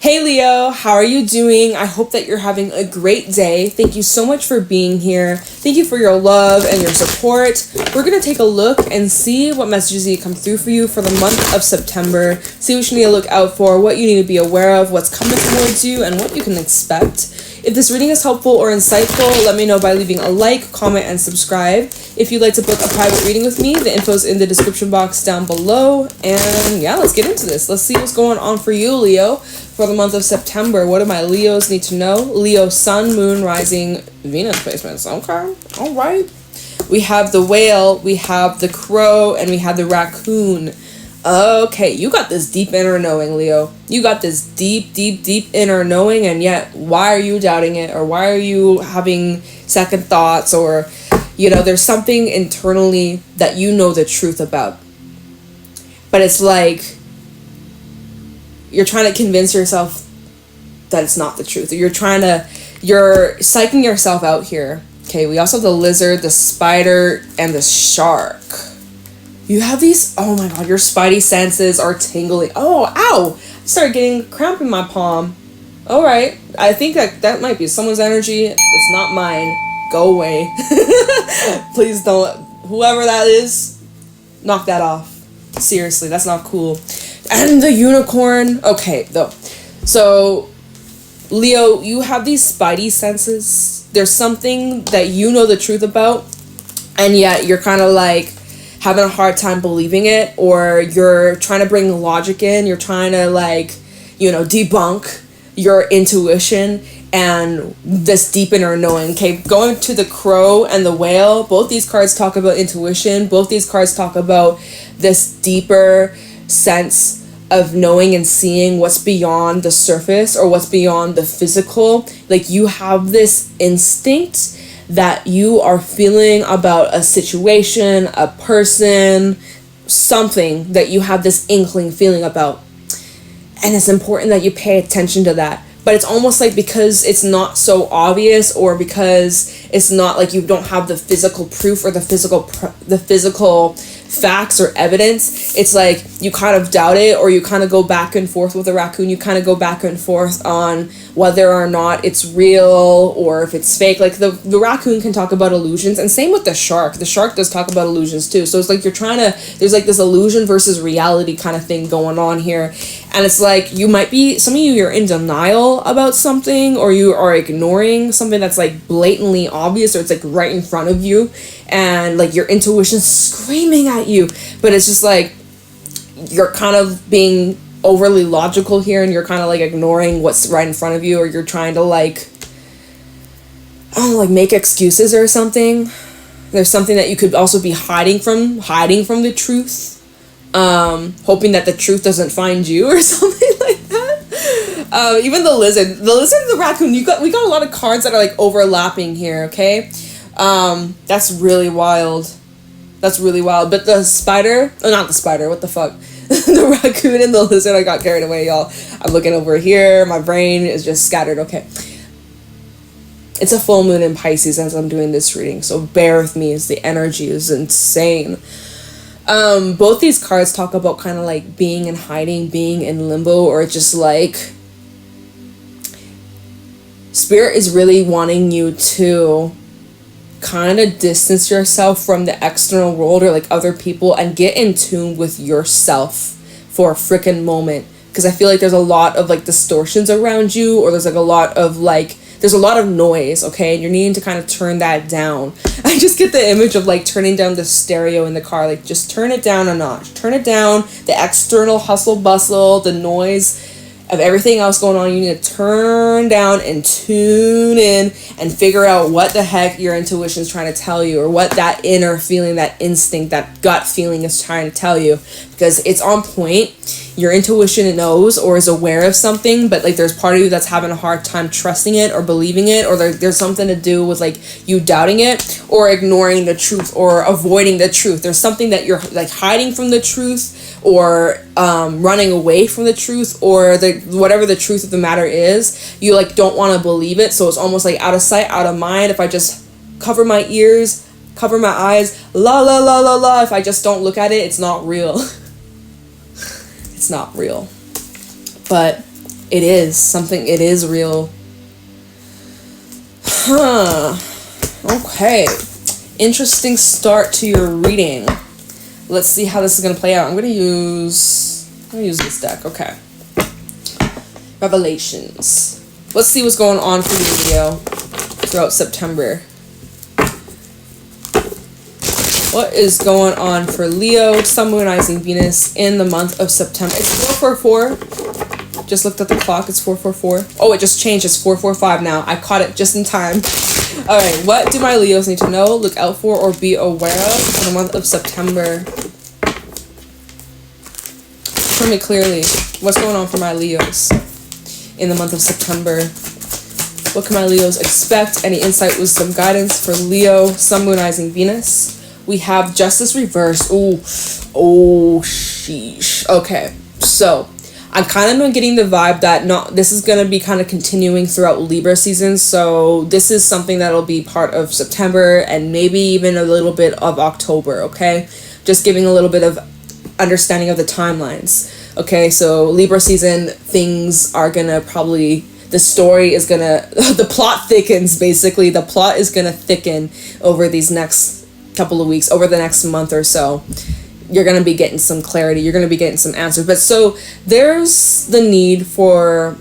Hey Leo, how are you doing? I hope that you're having a great day. Thank you so much for being here. Thank you for your love and your support. We're going to take a look and see what messages need to come through for you for the month of September. See what you need to look out for, what you need to be aware of, what's coming towards you, and what you can expect. If this reading is helpful or insightful, let me know by leaving a like, comment, and subscribe. If you'd like to book a private reading with me, the info's in the description box down below. And yeah, let's get into this. Let's see what's going on for you, Leo, for the month of September. What do my Leos need to know? Leo, Sun, Moon, Rising, Venus placements. Okay, all right. We have the whale, we have the crow, and we have the raccoon. Okay, you got this deep inner knowing, Leo. You got this deep, deep, deep inner knowing, and yet why are you doubting it? Or why are you having second thoughts? Or, you know, there's something internally that you know the truth about. But it's like you're trying to convince yourself that it's not the truth. You're psyching yourself out here. Okay, we also have the lizard, the spider, and the shark. You have these, oh my god, your spidey senses are tingling. Oh, ow! I started getting cramp in my palm. Alright, I think that might be someone's energy. It's not mine. Go away. Please don't, whoever that is, knock that off. Seriously, that's not cool. And the unicorn. Okay, though. So, Leo, you have these spidey senses. There's something that you know the truth about, and yet you're kind of like having a hard time believing it, or you're trying to bring logic in, you're trying to debunk your intuition and this deep inner knowing. Okay, going to the crow and the whale, both these cards talk about intuition, both these cards talk about this deeper sense of knowing and seeing what's beyond the surface or what's beyond the physical. Like you have this instinct that you are feeling about a situation, a person, something that you have this inkling feeling about. And it's important that you pay attention to that. But it's almost like because it's not so obvious, or because it's not like you don't have the physical proof or the physical facts or evidence, it's like you kind of doubt it, or you kind of go back and forth with the raccoon. You kind of go back and forth on whether or not it's real or if it's fake. Like the raccoon can talk about illusions, and same with the shark. The shark does talk about illusions too. So it's like there's like this illusion versus reality kind of thing going on here. And it's like some of you're in denial about something, or you are ignoring something that's like blatantly obvious, or it's like right in front of you, and like your intuition's screaming at you, but it's just like you're kind of being overly logical here, and you're kind of like ignoring what's right in front of you, or you're trying to make excuses or something. There's something that you could also be hiding from the truth, hoping that the truth doesn't find you or something like that. Even the lizard and the raccoon, we got a lot of cards that are like overlapping here. Okay, that's really wild. But the spider, not the spider, what the fuck? The raccoon and the lizard, I got carried away, y'all. I'm looking over here, my brain is just scattered. Okay, it's a full moon in Pisces as I'm doing this reading, so bear with me as the energy is insane. Both these cards talk about kind of like being in hiding, being in limbo, or just like Spirit is really wanting you to kind of distance yourself from the external world or like other people, and get in tune with yourself for a freaking moment. Because I feel like there's a lot of like distortions around you, or there's a lot of noise, okay, and you're needing to kind of turn that down. I just get the image of like turning down the stereo in the car, like just turn it down a notch, turn it down, the external hustle bustle, the noise of everything else going on. You need to turn down and tune in and figure out what the heck your intuition is trying to tell you, or what that inner feeling, that instinct, that gut feeling is trying to tell you, because it's on point. Your intuition knows or is aware of something, but like there's part of you that's having a hard time trusting it or believing it, or there's something to do with like you doubting it or ignoring the truth or avoiding the truth. There's something that you're like hiding from the truth, or running away from the truth, or whatever the truth of the matter is. You like don't want to believe it, so it's almost like out of sight, out of mind. If I just cover my ears, cover my eyes, la la la la la, if I just don't look at it, it's not real. It's not real. But It is something. It is real. Huh. Okay. Interesting start to your reading. Let's see how this is gonna play out. I'm gonna use this deck. Okay. Revelations. Let's see what's going on for you, Leo, throughout September. What is going on for Leo, Sun, Moon, Rising, Venus in the month of September? It's 444. Just looked at the clock. It's 444. Oh, it just changed. It's 445 now. I caught it just in time. All right. What do my Leos need to know, look out for, or be aware of in the month of September? Tell me clearly. What's going on for my Leos in the month of September? What can my Leos expect? Any insight, wisdom, guidance for Leo, Sun, Moon, Rising, Venus? We have Justice reversed. Oh, sheesh. Okay, so I'm kind of getting the vibe that this is going to be kind of continuing throughout Libra season. So this is something that'll be part of September and maybe even a little bit of October, okay? Just giving a little bit of understanding of the timelines. Okay, so Libra season, things are going to probably... The story is going to... The plot thickens, basically. The plot is going to thicken over these next couple of weeks, over the next month or so. You're going to be getting some clarity. You're going to be getting some answers. But so there's the need for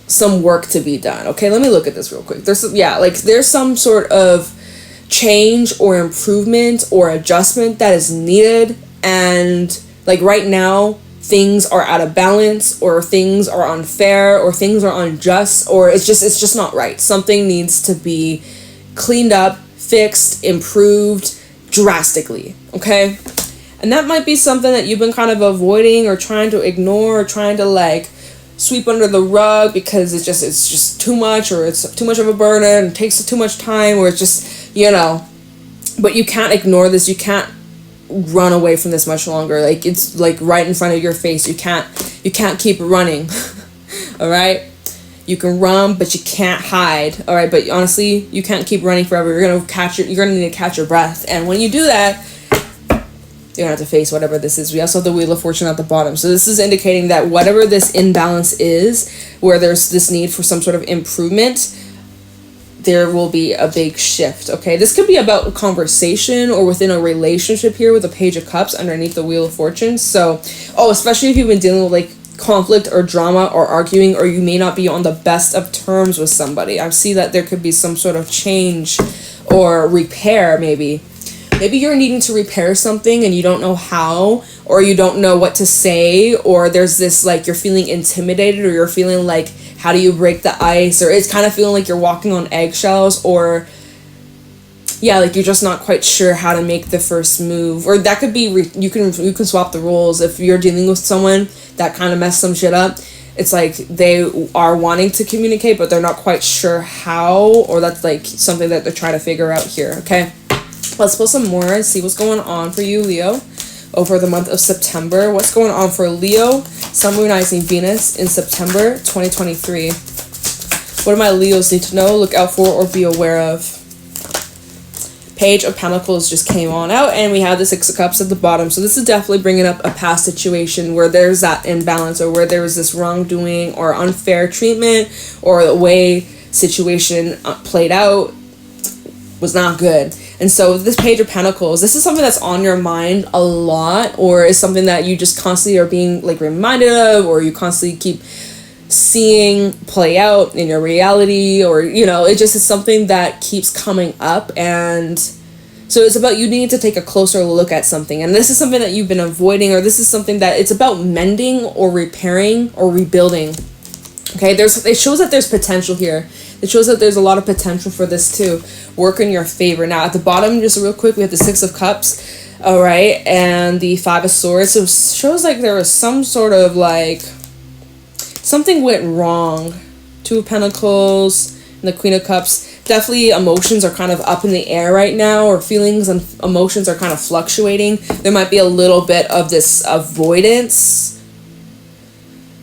some work to be done. Okay, let me look at this real quick. There's some sort of change or improvement or adjustment that is needed. And like right now, things are out of balance, or things are unfair, or things are unjust, or it's just not right. Something needs to be cleaned up, fixed, improved drastically, okay? And that might be something that you've been kind of avoiding or trying to ignore or trying to like sweep under the rug because it's just too much, or it's too much of a burden, and it takes too much time, or it's just, but you can't ignore this. You can't run away from this much longer. Like, it's like right in front of your face. You can't keep running. All right? You can run, but you can't hide. All right, but honestly, you can't keep running forever. You're gonna need to catch your breath. And when you do that, you're gonna have to face whatever this is. We also have the Wheel of Fortune at the bottom. So this is indicating that whatever this imbalance is, where there's this need for some sort of improvement, there will be a big shift. Okay, this could be about a conversation or within a relationship here with the Page of Cups underneath the Wheel of Fortune. So, especially if you've been dealing with like conflict or drama or arguing, or you may not be on the best of terms with somebody. I see that there could be some sort of change or repair. Maybe you're needing to repair something and you don't know how, or you don't know what to say, or there's this like you're feeling intimidated, or you're feeling like, how do you break the ice, or it's kind of feeling like you're walking on eggshells, or like you're just not quite sure how to make the first move. Or that could be you can swap the roles. If you're dealing with someone that kind of messed some shit up, it's like they are wanting to communicate but they're not quite sure how, or that's like something that they're trying to figure out here. Okay, let's pull some more and see what's going on for you, Leo, over the month of September. What's going on for Leo, Sun, Moon, Rising, Venus in September 2023? What do my Leos need to know, look out for, or be aware of? Page of Pentacles just came on out, and we have the Six of Cups at the bottom. So this is definitely bringing up a past situation where there's that imbalance, or where there was this wrongdoing or unfair treatment, or the way situation played out was not good. And so this Page of Pentacles, this is something that's on your mind a lot, or is something that you just constantly are being like reminded of, or you constantly keep seeing play out in your reality, or it just is something that keeps coming up. And so it's about you needing to take a closer look at something, and this is something that you've been avoiding, or this is something that it's about mending or repairing or rebuilding. Okay, it shows that there's potential here. It shows that there's a lot of potential for this to work in your favor. Now at the bottom, just real quick, we have the Six of Cups, all right, and the Five of Swords. So it shows like there was some sort of like something went wrong. Two of Pentacles and the Queen of Cups. Definitely emotions are kind of up in the air right now, or feelings and emotions are kind of fluctuating. There might be a little bit of this avoidance.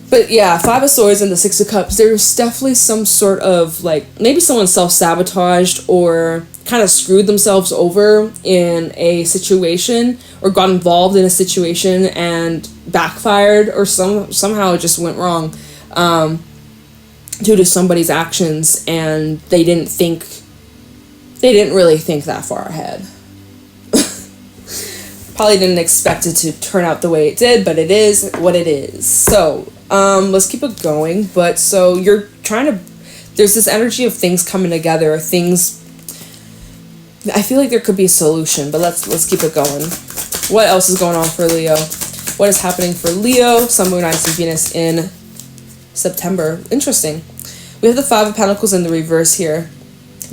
But yeah, Five of Swords and the Six of Cups, there's definitely some sort of like, maybe someone self-sabotaged or kind of screwed themselves over in a situation, or got involved in a situation and backfired, or somehow it just went wrong. due to somebody's actions, and they didn't really think that far ahead. Probably didn't expect it to turn out the way it did, but it is what it is. So, let's keep it going. But so you're trying to, there's this energy of things coming together, I feel like there could be a solution, but let's keep it going. What else is going on for Leo? What is happening for Leo, Sun, Moon, Ice, and Venus in September? Interesting. We have the Five of Pentacles in the reverse here.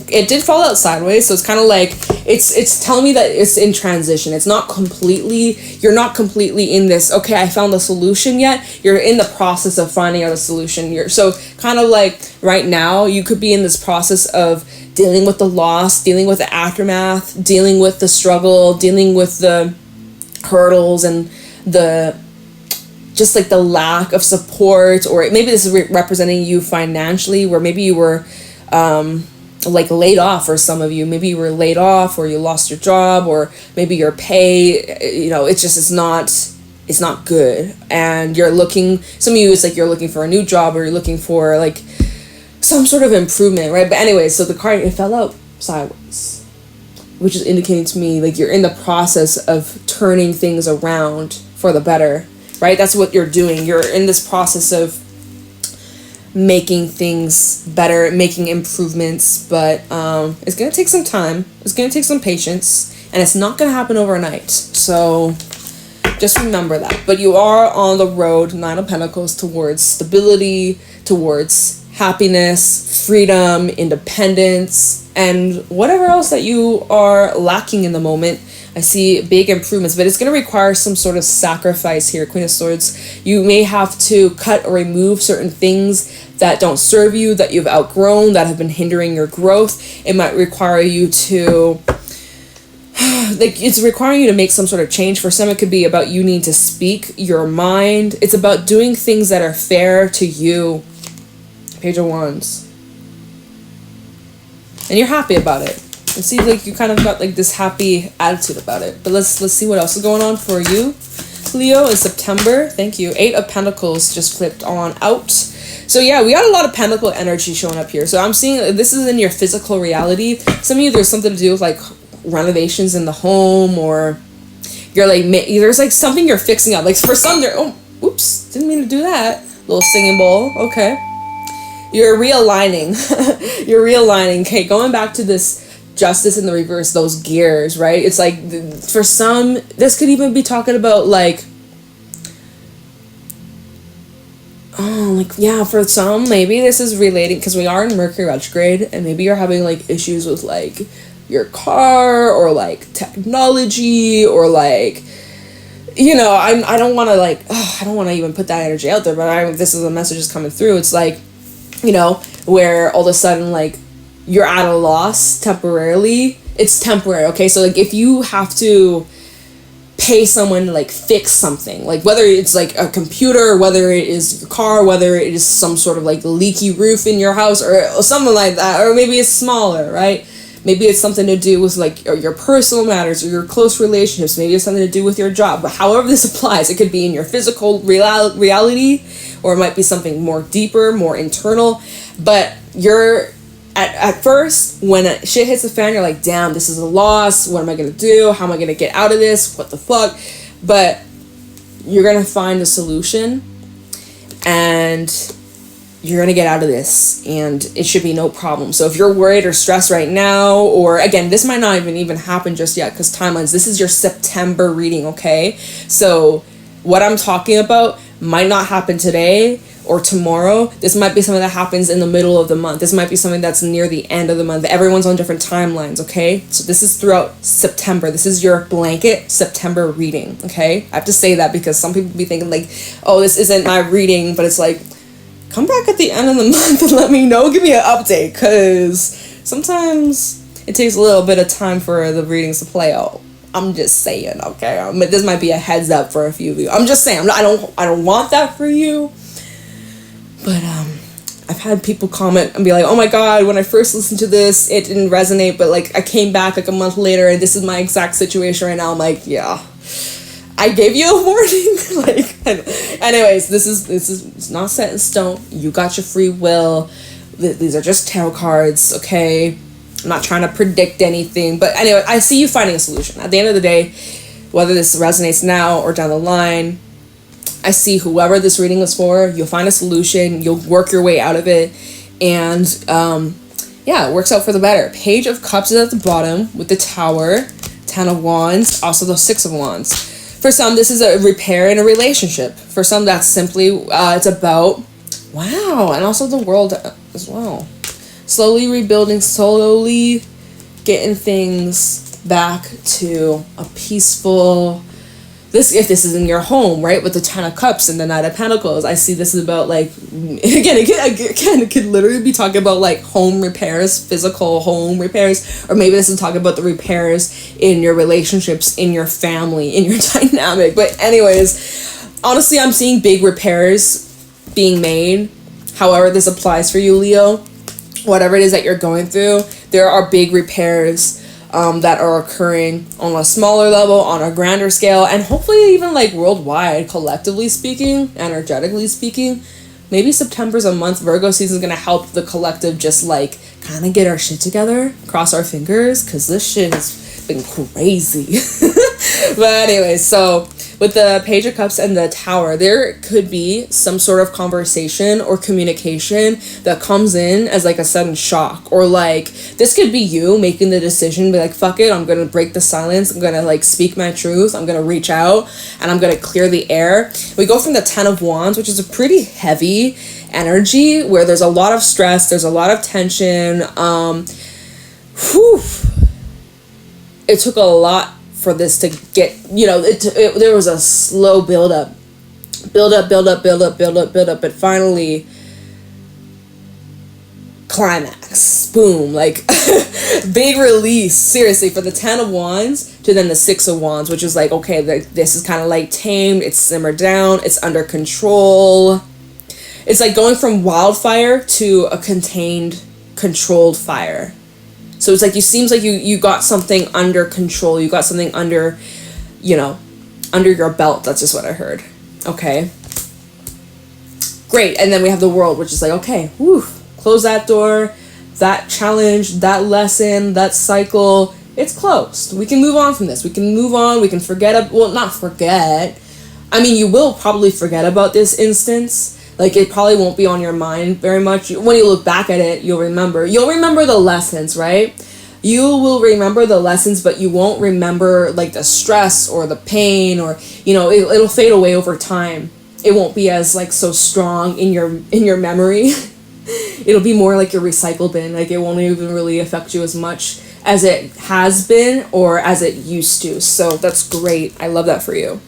It did fall out sideways, so it's kind of like it's telling me that it's in transition. It's not completely, you're not completely in this, okay, I found the solution yet. You're in the process of finding out a solution. You're so kind of like right now you could be in this process of dealing with the loss, dealing with the aftermath, dealing with the struggle, dealing with the hurdles and the just like the lack of support, or maybe this is representing you financially, where maybe you were like laid off, for some of you, maybe you were laid off, or you lost your job, or maybe your pay, it's not good, and you're looking, some of you, it's like you're looking for a new job, or you're looking for like some sort of improvement, right? But anyway, so the card, it fell out sideways, which is indicating to me like you're in the process of turning things around for the better, right? That's what you're doing. You're in this process of making things better, making improvements, but it's going to take some time. It's going to take some patience, and it's not going to happen overnight. So just remember that. But you are on the road, Nine of Pentacles, towards stability, towards happiness, freedom, independence, and whatever else that you are lacking in the moment. I see big improvements, but it's going to require some sort of sacrifice here, Queen of Swords. You may have to cut or remove certain things that don't serve you, that you've outgrown, that have been hindering your growth. It might require you to, like, it's requiring you to make some sort of change. For some, it could be about you need to speak your mind. It's about doing things that are fair to you. Page of Wands. And you're happy about it. It seems like you kind of got like this happy attitude about it. But let's see what else is going on for you, Leo, in September. Thank you. Eight of Pentacles just flipped on out. So yeah, we got a lot of pentacle energy showing up here. So I'm seeing this is in your physical reality. Some of you, there's something to do with like renovations in the home, or you're like, there's like something you're fixing up. Like for some, oops, didn't mean to do that. Little singing bowl. Okay. You're realigning. You're realigning. Okay, going back to this Justice in the reverse, those gears, right? It's like, for some, this could even be talking about like, for some, maybe this is relating, because we are in Mercury retrograde, and maybe you're having like issues with like your car, or like technology, or like, I don't want to like, I don't want to even put that energy out there, but this is the messages coming through. It's like, where all of a sudden like you're at a loss temporarily. It's temporary, okay? So like if you have to pay someone to like fix something, like whether it's like a computer, whether it is your car, whether it is some sort of like leaky roof in your house, or something like that, or maybe it's smaller, right? Maybe it's something to do with like your personal matters, or your close relationships. Maybe it's something to do with your job. But however this applies, it could be in your physical reality, or it might be something more deeper, more internal. But you're at first, when shit hits the fan, you're like, damn, this is a loss. What am I going to do? How am I going to get out of this? What the fuck? But you're going to find a solution, and you're going to get out of this, and it should be no problem. So if you're worried or stressed right now, or again, this might not even happen just yet, because timelines, this is your September reading, okay? So what I'm talking about might not happen today or tomorrow. This might be something that happens in the middle of the month. This might be something that's near the end of the month. Everyone's on different timelines, okay? So this is throughout September. This is your blanket September reading, okay? I have to say that because some people be thinking like, oh, this isn't my reading, but it's like, come back at the end of the month and let me know. Give me an update, because sometimes it takes a little bit of time for the readings to play out. I'm just saying, okay? This might be a heads up for a few of you. I'm just saying, I don't want that for you. But I've had people comment and be like, oh my god, when I first listened to this, it didn't resonate, but like I came back like a month later and this is my exact situation right now. I'm like, yeah, I gave you a warning. Like, anyways, this is it's not set in stone. You got your free will. These are just tarot cards, okay? I'm not trying to predict anything, but anyway, I see you finding a solution. At the end of the day, whether this resonates now or down the line, I see whoever this reading is for, you'll find a solution, you'll work your way out of it, and yeah, it works out for the better. Page of Cups is at the bottom with the Tower, 10 of Wands, also the 6 of Wands. For some, this is a repair in a relationship. For some, that's simply, it's about, wow, and also the World as well. Slowly rebuilding, slowly getting things back to a peaceful, if this is in your home, right, with the 10 of Cups and the Knight of Pentacles, I see this is about, like, again, it could literally be talking about, like, home repairs, physical home repairs, or maybe this is talking about the repairs in your relationships, in your family, in your dynamic. But anyways, honestly, I'm seeing big repairs being made. However this applies for you, Leo, whatever it is that you're going through, there are big repairs that are occurring on a smaller level, on a grander scale, and hopefully even like worldwide, collectively speaking, energetically speaking. Maybe September's a month Virgo season is going to help the collective just like kind of get our shit together, cross our fingers, because this shit has been crazy. But anyway, so with the Page of Cups and the Tower, there could be some sort of conversation or communication that comes in as like a sudden shock, or like this could be you making the decision, be like, fuck it, I'm gonna break the silence, I'm gonna like speak my truth, I'm gonna reach out, and I'm gonna clear the air. We go from the 10 of Wands, which is a pretty heavy energy where there's a lot of stress, there's a lot of tension. It took a lot for this to get, you know, there was a slow build up, but finally climax, boom, like big release, seriously, for the 10 of Wands to then the 6 of Wands, which is like, okay, this is kind of like tamed, it's simmered down, it's under control. It's like going from wildfire to a contained, controlled fire. So it's like, seems like you got something under control. You got something under, you know, under your belt. That's just what I heard. Okay. Great. And then we have the World, which is like, okay, whew, close that door, that challenge, that lesson, that cycle, it's closed. We can move on from this. We can move on. We can forget. Well, not forget. I mean, you will probably forget about this instance. Like, it probably won't be on your mind very much. When you look back at it, you'll remember the lessons, right? You will remember the lessons, but you won't remember, like, the stress or the pain, or, you know, it'll fade away over time. It won't be as, like, so strong in your memory. It'll be more like your recycle bin. Like, it won't even really affect you as much as it has been or as it used to. So that's great. I love that for you.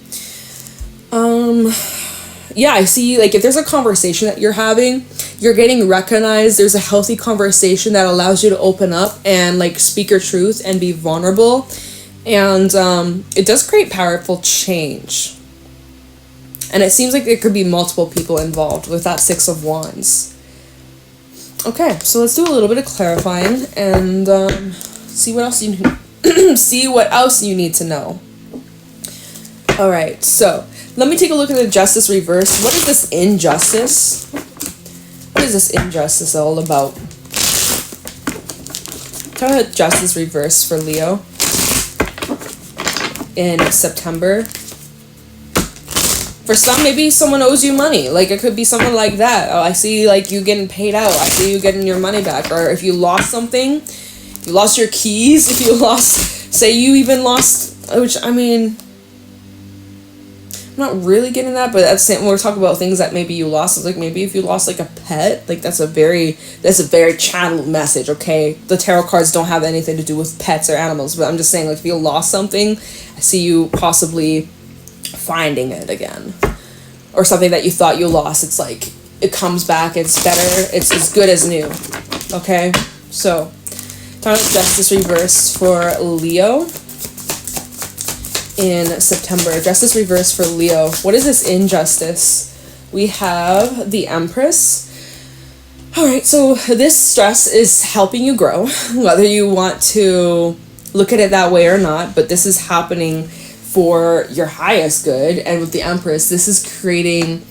Yeah, I see, like, if there's a conversation that you're having, you're getting recognized, there's a healthy conversation that allows you to open up and, like, speak your truth and be vulnerable, and it does create powerful change. And it seems like there could be multiple people involved with that 6 of Wands. Okay, so let's do a little bit of clarifying and see what else you need to know. All right, so let me take a look at the Justice reverse. What is this injustice? What is this injustice all about? Tell me about Justice reverse for Leo in September. For some, maybe someone owes you money. Like, it could be someone like that. Oh, I see, like, you getting paid out. I see you getting your money back. Or if you lost something, you lost your keys. If you lost, say you even lost, which, I mean, I'm not really getting that, but at the same, when we're talking about things that maybe you lost, like maybe if you lost like a pet, like that's a very channeled message, okay? The tarot cards don't have anything to do with pets or animals, but I'm just saying, like, if you lost something, I see you possibly finding it again. Or something that you thought you lost, it's like, it comes back, it's better, it's as good as new, okay? So, Tower of Justice reverse for Leo in September. Justice reverse for Leo. What is this injustice? We have the Empress. All right, so this stress is helping you grow, whether you want to look at it that way or not, but this is happening for your highest good. And with the Empress, this is creating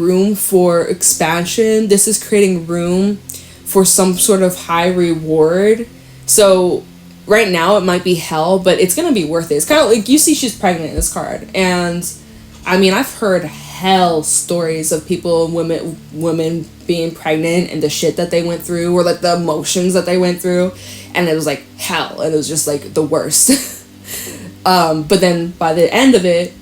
room for expansion. This is creating room for some sort of high reward. So right now it might be hell, but it's gonna be worth it. It's kind of like, you see she's pregnant in this card, and I mean, I've heard hell stories of people, women being pregnant and the shit that they went through, or like the emotions that they went through, and it was like hell, and it was just like the worst. But then by the end of it,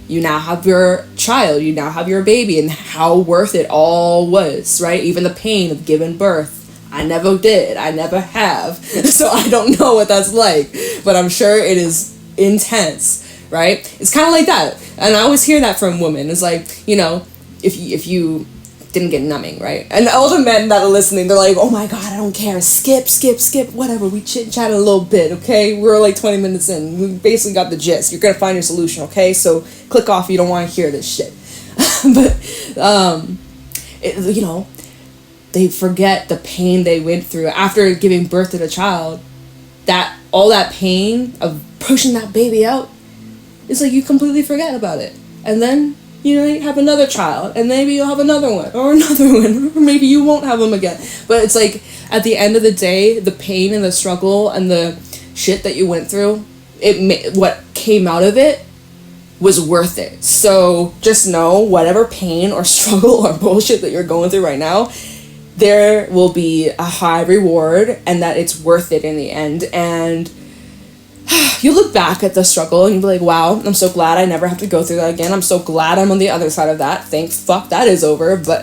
you now have your child, you now have your baby, and how worth it all was, right? Even the pain of giving birth. I never did. I never have. So I don't know what that's like, but I'm sure it is intense, right? It's kind of like that. And I always hear that from women. It's like, you know, if you didn't get numbing, right? And all the men that are listening, they're like, oh my God, I don't care. Skip, whatever. We chit-chat a little bit, okay? We're like 20 minutes in. We basically got the gist. You're going to find your solution, okay? So click off if you don't want to hear this shit. But, you know, they forget the pain they went through after giving birth to the child. That all that pain of pushing that baby out, it's like you completely forget about it. And then, you know, you have another child, and maybe you'll have another one, or maybe you won't have them again. But it's like, at the end of the day, the pain and the struggle and the shit that you went through, what came out of it was worth it. So just know, whatever pain or struggle or bullshit that you're going through right now, there will be a high reward, and that it's worth it in the end. And you look back at the struggle and you'll be like, wow, I'm so glad I never have to go through that again. I'm so glad I'm on the other side of that. Thank fuck that is over. But,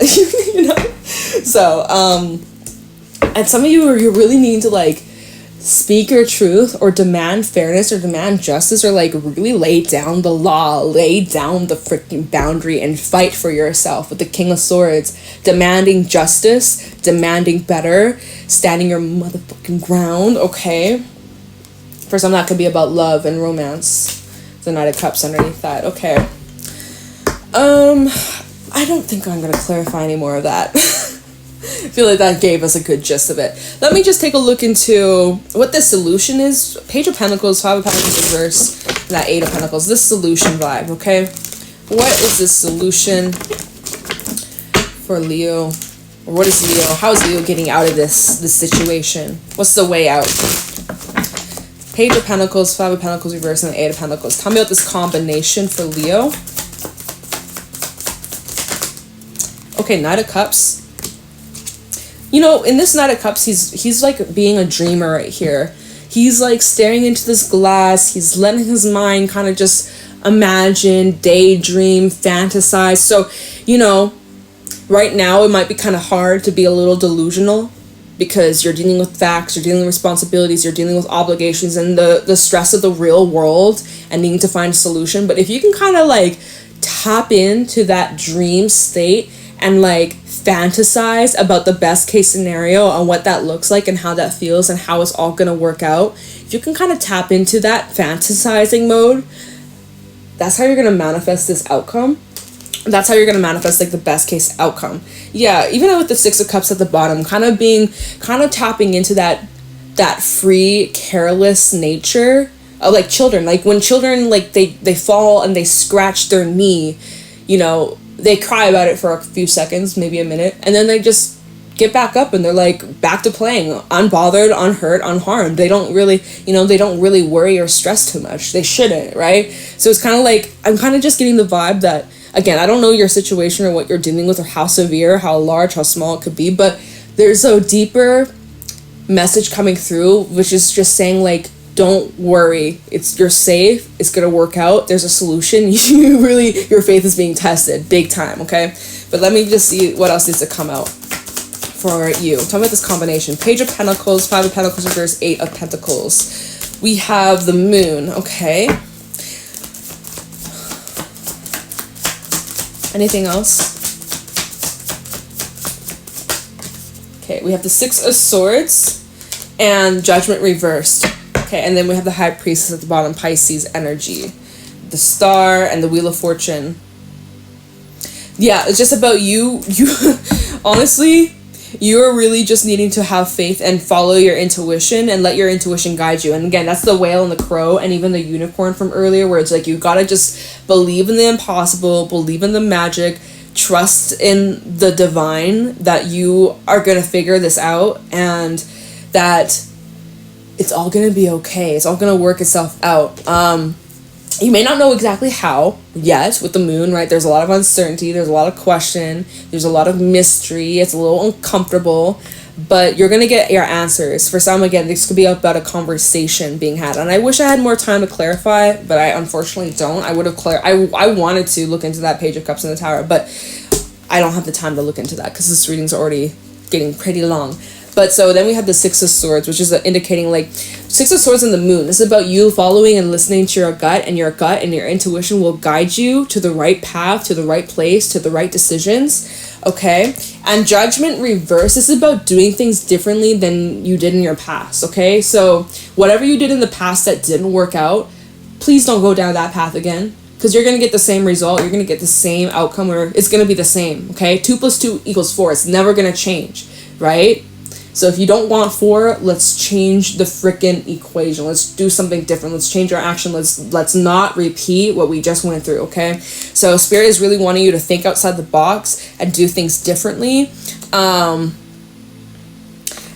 you know, so, and some of you are, you really need to, like, speak your truth or demand fairness or demand justice, or like really lay down the law, lay down the freaking boundary and fight for yourself with the King of Swords, demanding justice, demanding better, standing your motherfucking ground, okay? For some, that could be about love and romance. The Knight of Cups underneath that, okay. I don't think I'm gonna clarify any more of that. I feel like that gave us a good gist of it. Let me just take a look into what this solution is. Page of Pentacles, Five of Pentacles reverse, and that Eight of Pentacles. This solution vibe, okay? What is this solution for Leo? Or what is Leo? How is Leo getting out of this situation? What's the way out? Page of Pentacles, Five of Pentacles reverse, and the Eight of Pentacles. Tell me about this combination for Leo. Okay, Knight of Cups. You know, in this Knight of Cups, he's like being a dreamer right here. He's like staring into this glass. He's letting his mind kind of just imagine, daydream, fantasize. So, you know, right now it might be kind of hard to be a little delusional, because you're dealing with facts, you're dealing with responsibilities, you're dealing with obligations and the stress of the real world and needing to find a solution. But if you can kind of like tap into that dream state and like fantasize about the best case scenario and what that looks like and how that feels and how it's all going to work out, if you can kind of tap into that fantasizing mode, that's how you're going to manifest this outcome. That's how you're going to manifest like the best case outcome. Yeah, even with the Six of Cups at the bottom, kind of tapping into that free, careless nature of like children. Like when children, like they fall and they scratch their knee, you know, they cry about it for a few seconds, maybe a minute, and then they just get back up and they're like back to playing, unbothered, unhurt, unharmed. They don't really worry or stress too much. They shouldn't, right? So it's kind of like, I'm kind of just getting the vibe that, again, I don't know your situation or what you're dealing with or how severe, how large, how small it could be, but there's a deeper message coming through, which is just saying like, don't worry, you're safe, it's gonna work out, there's a solution. Your faith is being tested big time, okay? But let me just see what else needs to come out for you. Tell me about this combination. Page of Pentacles, Five of Pentacles reverse, Eight of Pentacles. We have the Moon, okay? Anything else? Okay, we have the Six of Swords and Judgment reversed. Okay, and then we have the High Priestess at the bottom, Pisces energy. The Star and the Wheel of Fortune. Yeah, it's just about you. Honestly, You're really just needing to have faith and follow your intuition and let your intuition guide you. And again, that's the whale and the crow and even the unicorn from earlier, where it's like you gotta just believe in the impossible, believe in the magic, trust in the divine, that you are gonna figure this out and that it's all gonna be okay. It's all gonna work itself out. You may not know exactly how yet with the moon, right? There's a lot of uncertainty. There's a lot of question. There's a lot of mystery. It's a little uncomfortable, but you're going to get your answers. For some, again, this could be about a conversation being had. And I wish I had more time to clarify, but I unfortunately don't. I would have I wanted to look into that Page of Cups in the Tower, but I don't have the time to look into that because this reading's already getting pretty long. But so then we have the Six of Swords, which is indicating like Six of Swords and the moon. This is about you following and listening to your gut and your intuition will guide you to the right path, to the right place, to the right decisions. Okay. And Judgment reverse. This is about doing things differently than you did in your past. Okay. So whatever you did in the past that didn't work out, please don't go down that path again. Because you're going to get the same result. You're going to get the same outcome, or it's going to be the same. Okay. 2 + 2 = 4. It's never going to change. Right. So if you don't want 4, let's change the frickin' equation. Let's do something different. Let's change our action. Let's not repeat what we just went through, okay? So Spirit is really wanting you to think outside the box and do things differently. And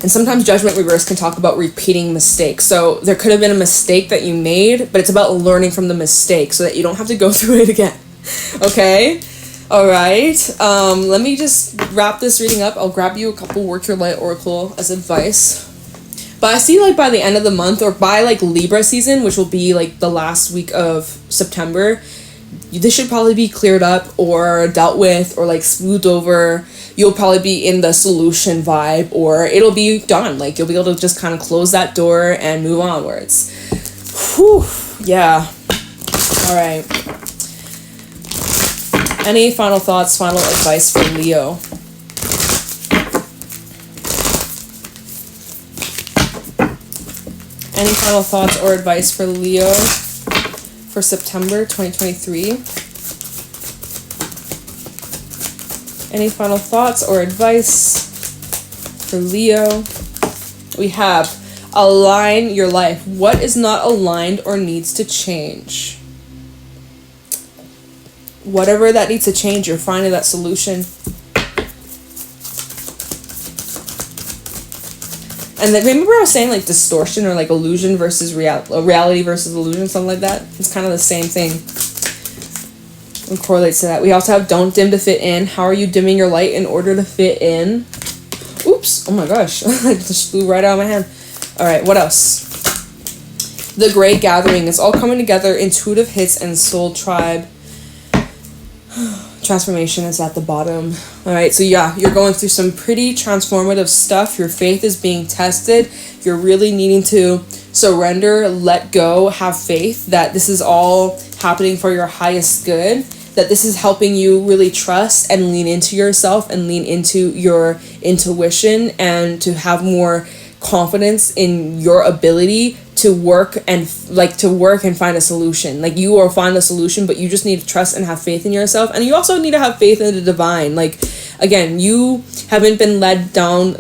sometimes Judgment reverse can talk about repeating mistakes. So there could have been a mistake that you made, but it's about learning from the mistake so that you don't have to go through it again, okay? All right, let me just wrap this reading up. I'll grab you a couple Work Your Light Oracle as advice. But I see like by the end of the month or by like Libra season, which will be like the last week of September, this should probably be cleared up or dealt with or like smoothed over. You'll probably be in the solution vibe or it'll be done. Like you'll be able to just kind of close that door and move onwards. Whew, yeah. All right. Any final thoughts, final advice for Leo? Any final thoughts or advice for Leo for September 2023? Any final thoughts or advice for Leo? We have align your life. What is not aligned or needs to change? Whatever that needs to change, you're finding that solution. And then remember I was saying like distortion or like illusion versus reality versus illusion, something like that? It's kind of the same thing. It correlates to that. We also have don't dim to fit in. How are you dimming your light in order to fit in? Oops. Oh my gosh. I just flew right out of my hand. All right. What else? The Great Gathering. It's all coming together. Intuitive hits and soul tribe. Transformation is at the bottom. All right, so yeah, you're going through some pretty transformative stuff. Your faith is being tested. You're really needing to surrender, let go, have faith that this is all happening for your highest good, that this is helping you really trust and lean into yourself and lean into your intuition and to have more confidence in your ability to work and find a solution. Like you will find a solution, but you just need to trust and have faith in yourself. And you also need to have faith in the divine. Like again, you haven't been led down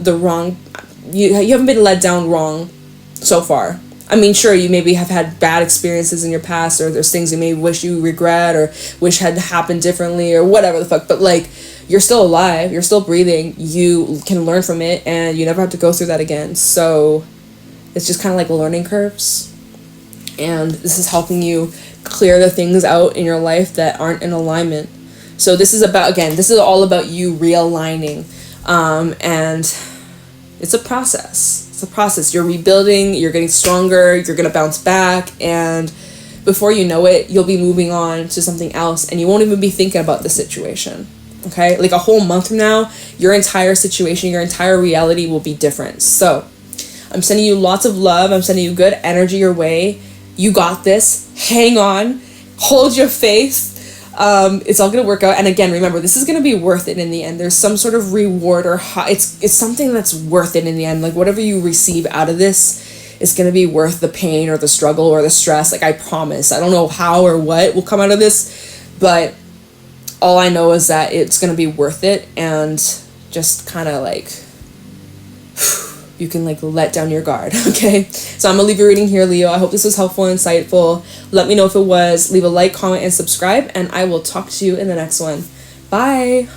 wrong so far. I mean, sure, you maybe have had bad experiences in your past, or there's things you may wish you regret or wish had happened differently or whatever the fuck, but like you're still alive, you're still breathing, you can learn from it and you never have to go through that again. So it's just kind of like learning curves, and this is helping you clear the things out in your life that aren't in alignment. So this is all about you realigning, and it's a process. It's a process. You're rebuilding, you're getting stronger, you're going to bounce back, and before you know it, you'll be moving on to something else, and you won't even be thinking about the situation. Okay? Like a whole month from now, your entire situation, your entire reality will be different. So I'm sending you lots of love. I'm sending you good energy your way. You got this. Hang on. Hold your faith. It's all going to work out. And again, remember, this is going to be worth it in the end. There's some sort of reward or it's something that's worth it in the end. Like whatever you receive out of this is going to be worth the pain or the struggle or the stress. Like I promise. I don't know how or what will come out of this, but all I know is that it's going to be worth it, and just kind of like you can like let down your guard. Okay, so I'm gonna leave your reading here, Leo. I hope this was helpful and insightful. Let me know if it was. Leave a like, comment, and subscribe, and I will talk to you in the next one. Bye.